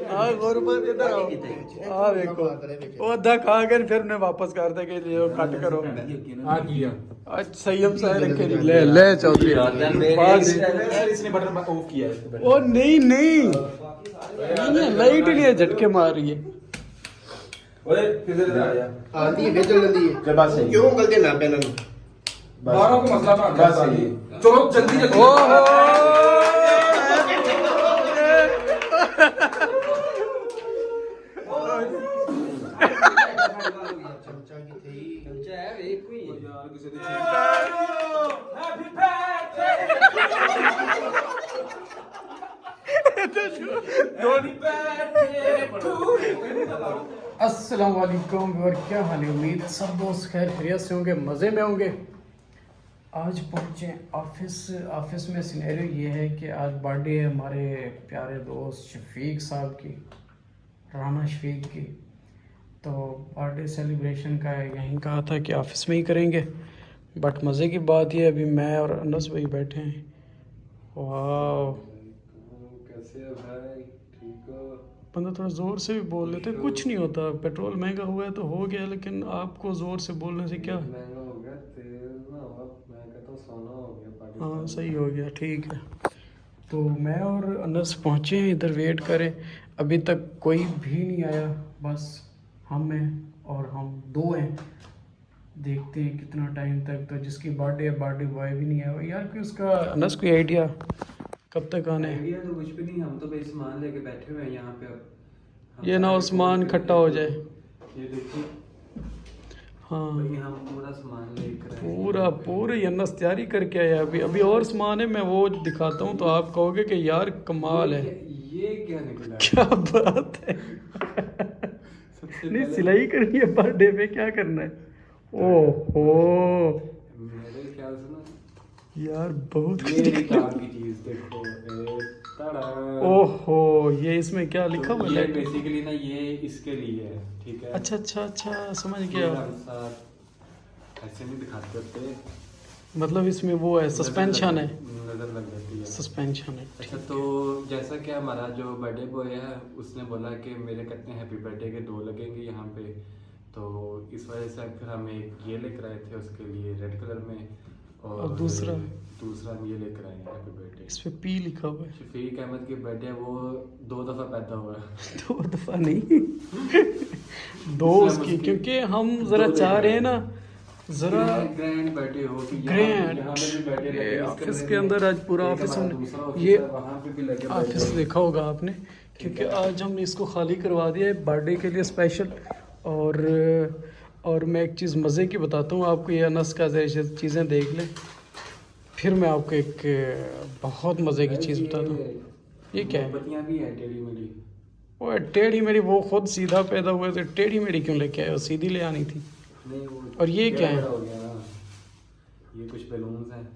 हाँ गुरबत इधर आओ। हाँ देखो वो अद्धा खा कर फिर उन्हें वापस कर दे के लिए कट करो। आज संयम सा रखे ले ले चौधरी इसने बटन ऑफ किया है। ओ नहीं नहीं नहीं लाइट नहीं है झटके मार रही है। ओए किधर आया आती है फिर चल जल्दी जब बात सही क्यों गलती ना पे ना बारों को मसला ना बस सही चलो जल्दी जल्दी ओहो चमचा की थी चमचा है एक कोई यार किसी ने अस्सलाम वालेकुम और क्या हाल है। उम्मीद सब दोस्त खैर खैरियत से होंगे, मज़े में होंगे। आज पहुँचे ऑफिस में सिनेरियो ये है कि आज बर्थडे है हमारे प्यारे दोस्त शफीक साहब की, राना शफीक की। तो बर्थडे सेलिब्रेशन का यहीं कहा था कि ऑफिस में ही करेंगे, बट मज़े की बात ये अभी मैं और अनस भाई बैठे हैं। वाह कैसे हो भाई, ठीक हो? बंदा थोड़ा ज़ोर से भी बोल लेते, कुछ नहीं होता। पेट्रोल महंगा हुआ है तो हो गया, लेकिन आपको ज़ोर से बोलने से क्या। महंगा हो गया तेल ना, अब मैं कहता हूँ सोना हो गया पाकिस्तान। हाँ सही हो गया, ठीक है। तो मैं और अनस पहुँचे हैं, इधर वेट करें। अभी तक कोई भी नहीं आया, बस हम हैं और हम दो हैं। देखते हैं कितना टाइम तक। तो जिसकी बर्थडे है बर्थडे बॉय भी नहीं आया यार, कि उसका अनस कोई आइडिया कब तक आने है? आइडिया तो कुछ भी नहीं, हम तो भाई सामान लेके बैठे हुए हैं यहाँ पे। अब ये ना उस्मान इकट्ठा हो जाए। ये देखिए हाँ भाई, हम पूरा सामान लेकर आए हैं। पूरे अनस तैयारी करके आया। अभी और सामान है, मैं वो दिखाता हूँ तो आप कहोगे कि यार कमाल है। ये क्या निकला? क्या बात है। सबसे नहीं पहले सिलाई करनी है बर्थडे पे, क्या करना है? ओहो मेरे ख्याल से ना यार बहुत ये एक काम की चीज देखो, ताड़ा। ओहो ये इसमें क्या लिखा हुआ ये है? बेसिकली ना ये इसके लिए है, ठीक है। अच्छा अच्छा अच्छा समझ ये गया। अनुसार ऐसे नहीं दिखाते होते, मतलब इसमें वो है, सस्पेंशन है। नजर लग जाती है। सस्पेंशन है। अच्छा तो जैसा कि हमारा जो बर्थडे बॉय है उसने बोला कि मेरे कहते हैं हैप्पी बर्थडे के 2 लगेंगे यहाँ पे, तो इस वजह से फिर हम एक ये लेकर आए थे उसके लिए रेड कलर में, और दूसरा हम ये लेकर आए हैप्पी बर्थडे। इस पे पी लिखा हुआ है। शफीक अहमद की बर्थडे वो 2 दफ़ा पैदा हुआ है। 2 दफा नहीं 2 उसकी, क्योंकि हम जरा चाह रहे हैं ना जरा ग्रैंड बर्थडे हो कि ग्रैंड। यहाँ पे भी बर्थडे लगे, ऑफिस के अंदर आज पूरा ऑफिस हमने ये ऑफिस देखा होगा आपने, क्योंकि आज हमने इसको खाली करवा दिया है बर्थडे के लिए स्पेशल। और मैं एक चीज़ मज़े की बताता हूँ आपको, ये अनस का चीज़ें देख लें, फिर मैं आपको एक बहुत मज़े की चीज़ बताता हूँ। ये क्या है? बत्तियाँ भी है टेढ़ी मेढ़ी। वो टेढ़ी मेढ़ी, वो खुद सीधा पैदा हुए थे, टेढ़ी मेढ़ी क्यों लेके आए? वो सीधी ले आनी थी। नहीं वो और ये क्या है? हो गया ना, ये कुछ बैलून्स हैं।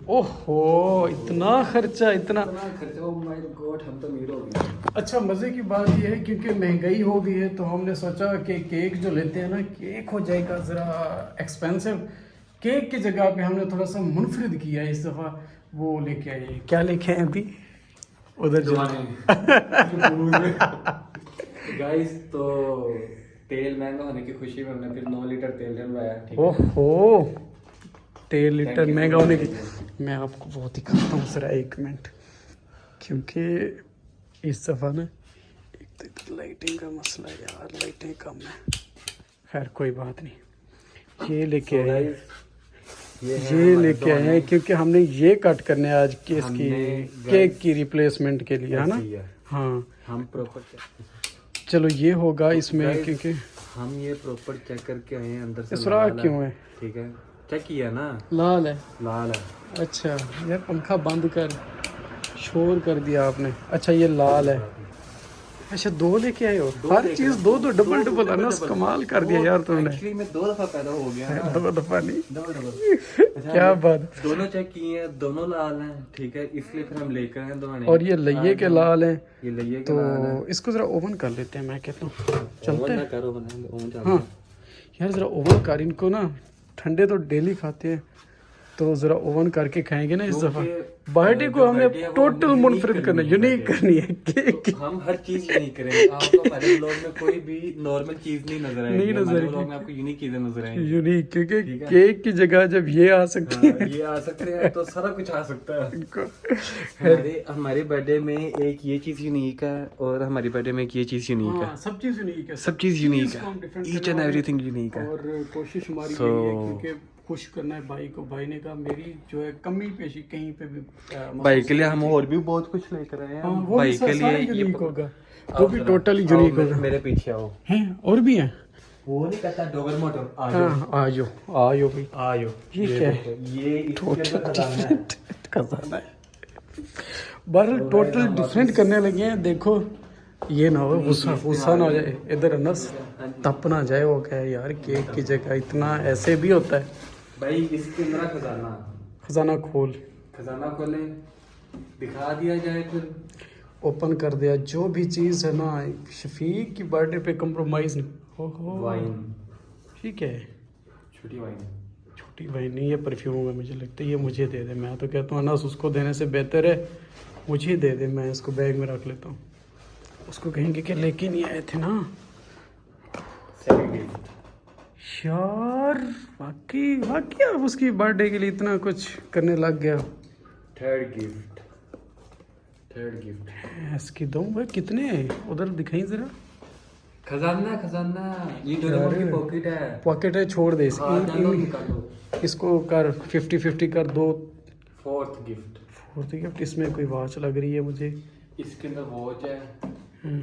ओहो इतना खर्चा, इतना खर्चा, ओह माय गॉड, हम तो अमीर हो गए। अच्छा मज़े की बात यह है क्योंकि महंगाई हो गई है तो हमने सोचा कि केक जो लेते हैं ना, केक हो जाएगा ज़रा एक्सपेंसिव। केक की जगह पे हमने थोड़ा सा मुनफरिद किया है इस दफ़ा। वो लेके आए, क्या लेके आए अभी उधर गाइस तो तेल महंगा होने की खुशी में हमने फिर 9 लीटर तेल डलवाया, ठीक है। ओहो 13 लीटर Thank you महंगा so होने much. की। मैं आपको वो दिखाता हूँ ज़रा 1 मिनट, क्योंकि इस दफ़ा ना एक तो लाइटिंग का मसला है यार, लाइटें कम है। खैर कोई बात नहीं, ये लेके आए, ये लेके आए हैं क्योंकि हमने ये कट करने हैं आज केस की, केक की रिप्लेसमेंट के लिए, है ना। हाँ हम प्रॉपर चलो ये होगा इसमें, क्योंकि हम ये प्रॉपर चेक करके आए हैं अंदर से। सुराख क्यों है? ठीक है, चेक किया ना, लाल है। लाल है। अच्छा यार पंखा बंद कर, शोर कर दिया आपने। अच्छा ये लाल है। अच्छा 2 लेके आए हो, हर चीज़ 2 डबल अनस, कमाल कर दिया यार तुमने। एक्चुअली मैं 2 दफ़ा पैदा हो गया ना। 2 दफा नहीं, डबल क्या बात। दोनों चेक किए हैं, दोनों लाल हैं, ठीक है, इसलिए फिर हम लेकर आए दोनों। और ये लइये के लाल हैं, ये लइये के तो लाल हैं। इसको ज़रा ओवन कर लेते हैं, मैं कहता हूँ चलते हैं। करो ओवन हाँ यार ज़रा ओवन कर, इनको ना ठंडे तो डेली खाते हैं, तो ज़रा ओवन करके खाएंगे ना इस दफ़ा, बर्थडे को हमें बर्थडे है वो टोटल unique मुनफरिद करना, करनी है यूनिक birthday। करनी है केक। हम हर चीज यूनिक करेंगे। आपको हमारे ब्लॉग में कोई भी नॉर्मल चीज नहीं नजर आएगी। नहीं नजर हमारे आएगी। ब्लॉग में आपको यूनिक चीजें नजर आएंगी। यूनिक, क्योंकि ठीक है। केक की जगह जब ये आ सकती है ये आ सकते हैं तो सारा कुछ आ सकता है। इनको। हमारे बर्थडे में एक ये चीज यूनिक है और हमारी बर्थडे में एक ये चीज यूनिक हाँ, सब चीज यूनिक है, सब चीज यूनिक को हम है। different ईच करने एंड वाले एवरीथिंग यूनिक है। और कोशिश हमारी So- यही है क्योंकि खुश करना है भाई को। भाई ने कहा मेरी जो है कमी पेशी कहीं पे भी भाई के लिए हम और भी बहुत कुछ लेकर आए हैं। हाँ, वो भाई भी के लिए यूनिक होगा, आओ वो भी जरा, टोटली आओ यूनिक मेरे- होगा। मेरे पीछे आओ। हैं और भी हैं। वो नहीं कहता डोगर मोटर आ जाओ हाँ, आ जाओ आ जाओ भाई। आ जाओ। ये क्या है? देखो, ये इसके अंदर खजाना है। खजाना है। बहरहाल टोटल डिफरेंट करने लगे हैं। देखो ये ना हो गुस्सा गुस्सा ना हो जाए, इधर अनस तप ना जाए। वो क्या है यार, केक की जगह इतना ऐसे भी होता है। भाई इसके अंदर खजाना खजाना खोल, खजाना खोले दिखा दिया जाए फिर। ओपन कर दिया। जो भी चीज़ है ना, शफीक की बर्थडे पे कंप्रोमाइज नहीं। ओहो वाइन, ठीक है, छोटी वाइन। छोटी भाई नहीं, ये परफ्यूम है, मुझे लगता है ये मुझे दे दे। मैं तो कहता हूँ अनस उसको देने से बेहतर है मुझे दे दे, मैं इसको बैग में रख लेता हूँ। उसको कहेंगे कि लेके नहीं आए थे ना सेकंड गिफ्ट। यार। वाकई वाकई आप उसकी बर्थडे के लिए इतना कुछ करने लग गया। Third gift, third gift. इसकी दो भाई कितने हैं उधर दिखाई जरा। खजाना खजाना, ये डोरेमोन की पॉकेट है। पॉकेट है, छोड़ दे हाँ, डालो, निकालो। इसको कर 50-50 कर दो। फोर्थ गिफ्ट, फोर्थ गिफ्ट, इसमें कोई वॉच लग रही है मुझे। इसके अंदर वॉच है।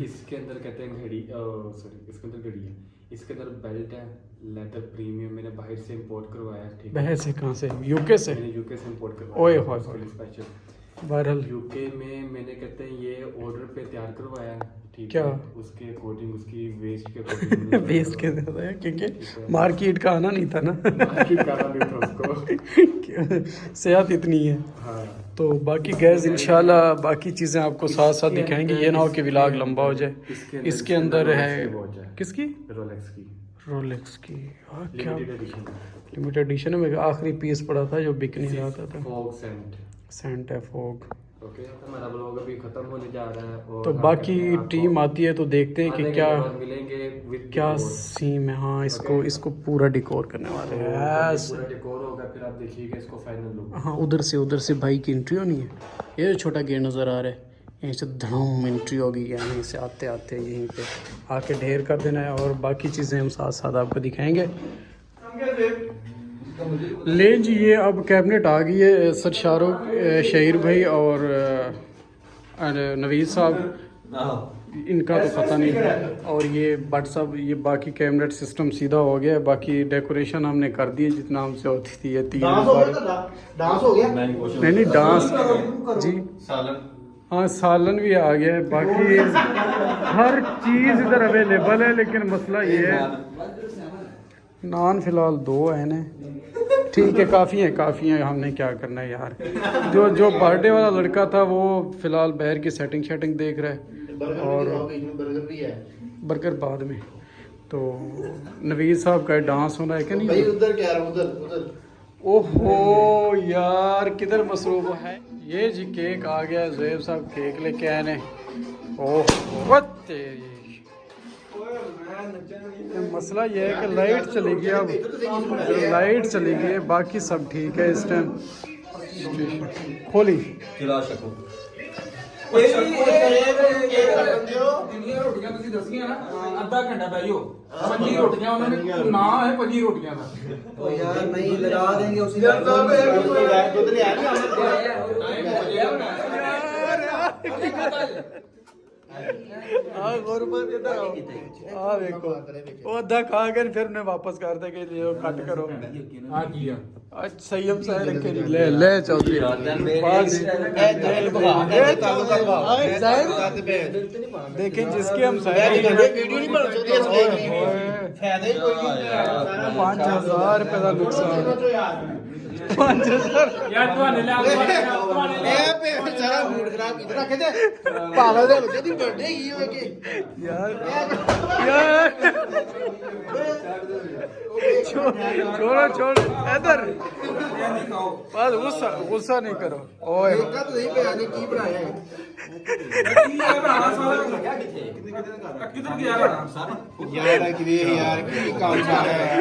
इसके अंदर कहते हैं घड़ी, सॉरी इसके अंदर घड़ी है। इसके अंदर बेल्ट है, लेदर प्रीमियम, मैंने बाहर से इंपोर्ट करवाया है। ठीक है, बहस से कहाँ से? यूके से? मैंने यूके से इंपोर्ट करवाया। ओए है, होए उसके होए। लिए स्पेशल। बहरहाल यूके में मैंने कहते हैं ये ऑर्डर पे तैयार करवाया है। ठीक क्या? है, उसके अकॉर्डिंग, उसकी वेस्ट के अकॉर्डिंग वेस्ट के देता है क्योंकि मार्केट का आना नहीं था ना। मार्केट का नहीं था उसको। सेहत इतनी है। हाँ, तो बाकी गैस इंशाल्लाह बाकी चीज़ें आपको साथ साथ दिखाएंगे। ये ना हो कि व्लॉग लंबा हो जाए। इसके अंदर है किसकी? रोलेक्स की रोलेक्स की। हाँ, क्या लिमिटेड एडिशन, लिमिटेड एडिशन है। मेरा आखिरी पीस पड़ा था जो बिक नहीं रहा था। Fogg scent. सेंट है फॉग। ओके, हमारा ब्लॉग अभी खत्म होने जा रहा है और तो हम बाकी कहते हैं आपको टीम आती है तो देखते हैं आधे कि घंटे क्या बाद मिलेंगे with क्या decor। सीन है। हाँ, इसको Okay. इसको पूरा डिकोर करने वाले हैं। Yes. पूरा डेकोर होगा, फिर आप देखिएगा इसको फाइनल लुक। हाँ, उधर से भाई की एंट्री होनी है। ये जो छोटा गेट नज़र आ रहा है, यहीं से धड़म एंट्री होगी। यहीं से आते आते यहीं पे आके ढेर कर देना है और बाकी चीज़ें हम साथ साथ आपको दिखाएंगे। ले जी, ये अब कैबिनेट आ गई है। सर शाहरुख, शहीर भाई और नवीद साहब, इनका तो पता नहीं। और ये बट साहब, ये बाकी कैबिनेट सिस्टम सीधा हो गया है। बाकी डेकोरेशन हमने कर दी है जितना हमसे होती थी। ये 3 डांस हो गया, डांस हो गया। नहीं डांस जी, हाँ सालन भी आ गया है। बाकी हर चीज़ इधर अवेलेबल है, लेकिन मसला ये है नान फिलहाल 2 है ना। ठीक है, काफ़ी है हमने क्या करना है यार। जो बर्थडे वाला लड़का था वो फिलहाल बाहर की सेटिंग देख रहा है और बर्गर भी है बर्गर बाद में। तो नवीद साहब का डांस होना है कि भाई। नहीं? उधर क्या है, उधर ओहो यार, किधर मसरूफ है। ये जी केक आ गया, ज़ुएब साहब केक लेके आए ने। ओह तेरी, मसला ये है कि लाइट चली गई। अब लाइट चली गई है, बाकी सब ठीक है इस टाइम। खोली ਜਿੰਨੀਆਂ ਰੋਟੀਆਂ ਤੁਸੀਂ ਦੱਸੀਆਂ ਨਾ, ਅੱਧਾ ਘੰਟਾ ਬਹਿ ਜਾਓ। 25 ਰੋਟੀਆਂ ਉਹਨਾਂ ਨੇ ਨਾਮ ਹੈ 25 ਰੋਟੀਆਂ ਦਾ। ओ यार नहीं लगा देंगे उसी यार साहब दुध ले आया अद्धा खा कर फिर मैं वापस कर दे के कट करो। ਆ ਕੀ ਆ? आज संयम से रखे ले चौधरी देखें जिसके हम वीडियो नहीं बन सकती फायदा ही कोई नहीं। 5,000 रुपए का नुकसान। 5,000 ਯਾਰ ਤੁਹਾਡੇ ਲਿਆ, ਤੁਹਾਡੇ ਲਿਆ। ਸਾਰਾ ਮੂਡ ਖਰਾਬ ਕੀਤਾ ਕਹਿੰਦੇ ਪਾਗਲ ਦੇ ਬੱਚੇ ਦੀ ਬਰਥਡੇ ਕੀ ਹੋਏ ਕਿ यार यार छोड़ो छोड़ो इधर बस गुस्सा गुस्सा नहीं करो ओए ਦੇਖਾ ਤੁਸੀਂ ਭੈਣ ਨੇ ਕੀ ਬਣਾਇਆ ਹੈ ਕਿੱਧਰ ਗਿਆ ਰਾਣਾ ਯਾਰ ਕਿ ਯਾਰ ਕੀ ਕੰਮ ਕਰ ਰਿਹਾ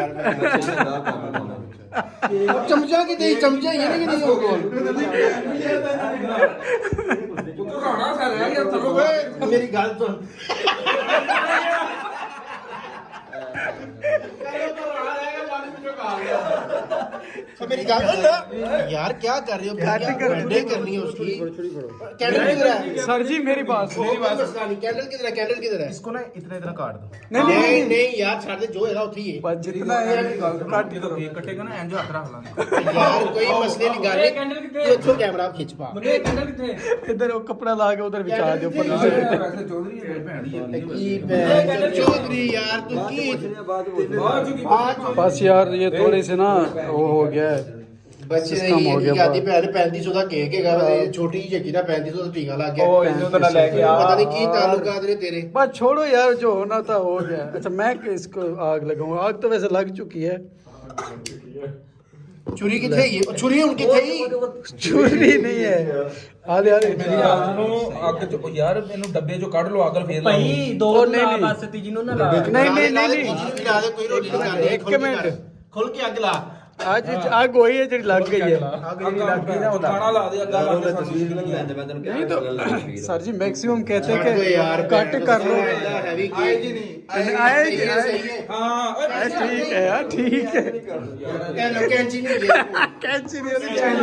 ਯਾਰ ਚਮਚਾ ਕਿਤੇ ਚਮਚਾ ਹੀ ਨਹੀਂ ਕਿ ਨਹੀਂ ਉਹ ਕੋਲ ਤੂੰ ਰਾਣਾ ਕਰ ਰਿਹਾ ਯਾਰ ਚਲੋ ਮੇਰੀ ਗੱਲ ਸੁਣ मेरी गाल यार क्या कर रहे हो बर्थडे करनी है उसकी कैंडल किधर है सर जी मेरी बात कैंडल किधर है कैंडल किधर है इसको ना इतना इतना काट दो नहीं नहीं यार छाड़ दे जो है उठी है बस जितना है काट दो केक कटेगा ना एंजो हथ रख लांगे यार कोई मसले नहीं गाने कैंडल कितने ये तो कैमरा खींच पा मुझे कैंडल कितने इधर वो कपड़ा ला के उधर बिछा दो ऊपर से वैसे चौधरी है भैन की बहन चौधरी यार तू की बस यार ये थोड़ी सी ना वो हो गया है बच्चे सिस्टम हो गया आधी भैन 3500 ਦਾ ਕੇਕ ਹੈਗਾ ਛੋਟੀ ਜਿਹੀ ਜੱਗੀ ਦਾ 3500 ਦਾ ਟੀਕਾ ਲੱਗ ਗਿਆ ओ इन्हों तो ना लेके आ पता नहीं की ताल्लुकात ने तेरे बस छोड़ो यार जो होना था हो गया अच्छा मैं इसको आग लगाऊंगा आग तो वैसे लग चुकी है छुरी किथे है छुरी उनकी थी चूरी नहीं है आले आले ਮੇਰੀ ਗੱਲ ਨੂੰ ਅੱਗ ਚ ਯਾਰ ਇਹਨੂੰ ਡੱਬੇ ਚੋਂ ਕੱਢ ਲਓ ਅੱਗ ਫੇਰ ਲਾ ਭਾਈ ਦੋ ਉਹ ਨਹੀਂ, ਲਾ ਨਹੀਂ। ਬਸ ਤੀਜੀ ਨੂੰ ਨਾ ਲਾ नहीं नहीं नहीं नहीं कुछ भी ला दे कोई रोटी नहीं खानी एक मिनट खुल के अग ला आज आग वही है जो लग गई है ਖਾਣਾ ਲਾ ਦੇ ਅੱਗਾ ਲਾ ਦੇ नहीं तो सर जी मैक्सिमम कहते हैं छोड़ दो कि यार कट कर लो हैवी ਆਏਗੀ नहीं आएगी आएगी सही है ਹਾਂ ठीक है यार ठीक है ए लो कैंची नहीं दे कैंची नहीं होती चले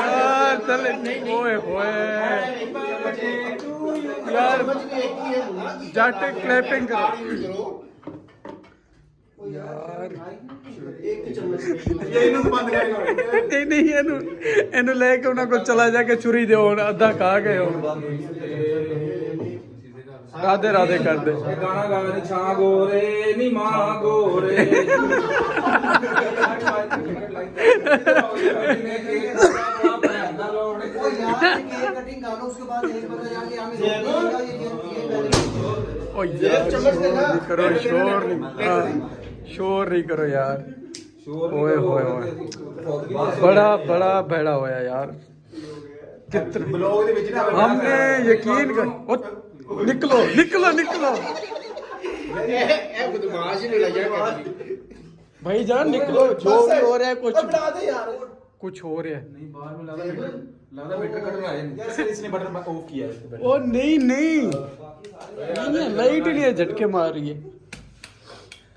यार चले ओए ओए यार जट क्लैपिंग करो यार नहीं नहीं ਇਹਨੂੰ ਲੈ ਕੇ ਉਹਨਾਂ ਕੋਲ ਚਲਾ ਜਾ ਕੇ ਚੁਰੀ ਦਿਓ ਹੁਣ ਅੱਧਾ ਖਾ ਗਏ ਹੁਣ ਰਾਧੇ ਰਾਧੇ ਕਰਦੇ ਇਹ ਗਾਣਾ ਗਾ ਨੀ ਛਾਂ ਗੋਰੇ ਨੀ ਮਾਂ ਗੋਰੇ ओ यार शोर नहीं करो शोर नहीं शोर नहीं करो यार ओए होए होए बड़ा बड़ा भेड़ा होया यार कितना हमने यकीन कर ओ, निकलो निकलो निकलो ए बदमाश नहीं लगा कर भाई जान निकलो जो भी हो रहा है कुछ हो रहा है ਨਹੀਂ ਬਾਹਰ ਨੂੰ ਲੱਗਦਾ ਮੀਟਰ ਕੱਢਣ ਆਏ ਨੇ यार इसने बटन ऑफ किया है ओ नहीं नहीं लाइट नहीं है झटके मार रही है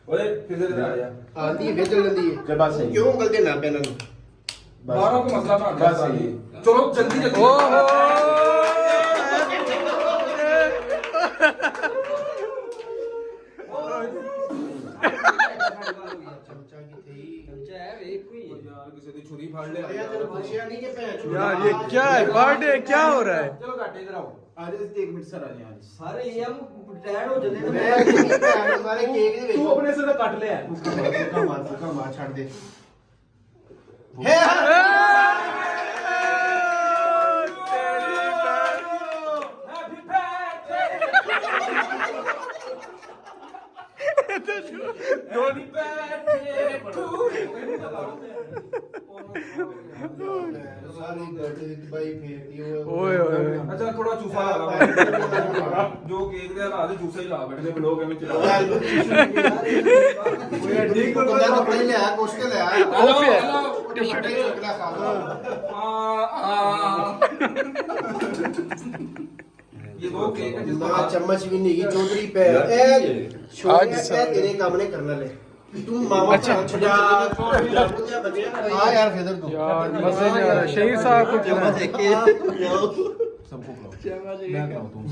ਓਏ ਕਿਧਰ ਆ ਜਾ आती है चल जल्दी जब बात सही क्यों गलती ना पे ना ਬਾਹਰੋਂ ਕੋ ਮਸਲਾ ਬਣ ਗਿਆ ਸਾਲੀ ਚਲੋ ਜਲਦੀ ਜਲਦੀ ओहो ਯਾਰ ਕਿਸੇ ਦੀ ਛੁਰੀ ਫੜ ਲਿਆ नहीं के पैर यार ये क्या है बर्थडे क्या हो रहा है ਚਲੋ ਘੱਟ ਇਧਰ ਆਓ आज 1 मिनट सर आ जाए आज ਸਾਰੇ ਇਹ ਟੈਡ ਹੋ ਜਾਂਦੇ मैं सारे केक दे तू अपने से तो काट ले फूका मार छाड़ दे हे भाई फेरती ओए ओए ਅੱਛਾ ਥੋੜਾ ਚੂਸਾ ਲਾ ਲਾ ਜੋ ਕੇਕ ਦੇ ਲਾ ਦੇ ਚੂਸਾ ਹੀ ਲਾ ਬੈਠਦੇ ਬਲੋਗ ਐਵੇਂ ਚਲਾ ठीक को बंदा कपड़े ले आया कोस के ले आया ओफ है टी-शर्ट ही चकला खा लो ये वो केक है जिसको ना चम्मच भी नहीं की चौधरी पे ए आज आज तेरे काम ने करना ले तू मामा अच्छा। छड़ा हां यार किधर तू यार मजे नहीं आ रहा शहीर साहब को खिलाओ सबको खिलाओ मैं खिलाऊं तुम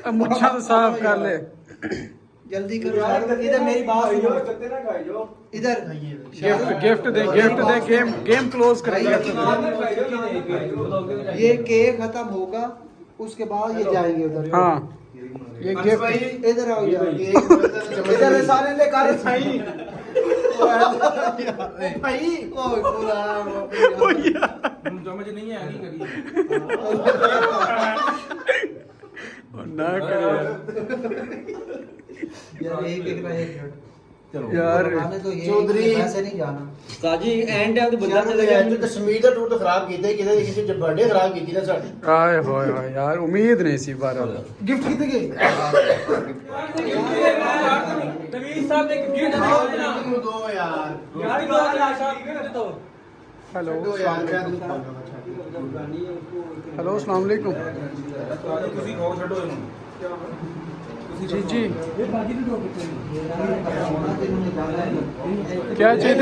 अब मुझे तो साफ कर ले ਜਲਦੀ ਕਰੋ इधर मेरी बात सुनो इधर गिफ्ट दे गेम क्लोज करेंगे ये केक खत्म होगा उसके बाद ये जाएंगे उधर हाँ ये गिफ्ट इधर आओ यार एक चम्मच इधर सारे ले कर साई ਭਾਈ ਓਏ ਪੂਰਾ ਹੁਣ ਸਮਝ ਨਹੀਂ ਆ ਕੀ ਕਰੀਏ ना करे यार एक एक का एक ਚਲੋ यार आने तो ये चौधरी। वैसे नहीं जाना ਸਾਜੀ ਐਂਡ ਹੈ ਉਹ ਬੰਦਾ ਯਾਰ ਚਲੇ ਗਿਆ ਤੂੰ ਕਸ਼ਮੀਰ ਦਾ ਟੂਰ ਤਾਂ ਖਰਾਬ ਕੀਤਾ ਹੀ ਕਿਤੇ ਕਿਸੇ ਚ ਬਰਥਡੇ ਖਰਾਬ ਕੀਤੀ ਨਾ ਸਾਡੀ आए होए होए यार उम्मीद नहीं सी बार ਗਿਫਟ ਕਿਤੇ ਗਏ ਤਵੀਰ ਸਾਹਿਬ ਨੇ ਗਿਫਟ ਦਿਓ ਨਾ ਮੈਨੂੰ ਦੋ ਯਾਰ ਯਾਰ ਦੋ ਸਾਹਿਬ ਗਿਫਟ ਦਿਓ हेलो ਦੋ ਯਾਰ ਮੈਂ ਤੈਨੂੰ ਪਾਉਂਗਾ हेलो अस्सलाम वालेकुम ਤੁਸੀਂ ਖਾਓ ਛੱਡੋ ਇਹਨੂੰ जी जी तेनू नहीं जाना क्या चाहिए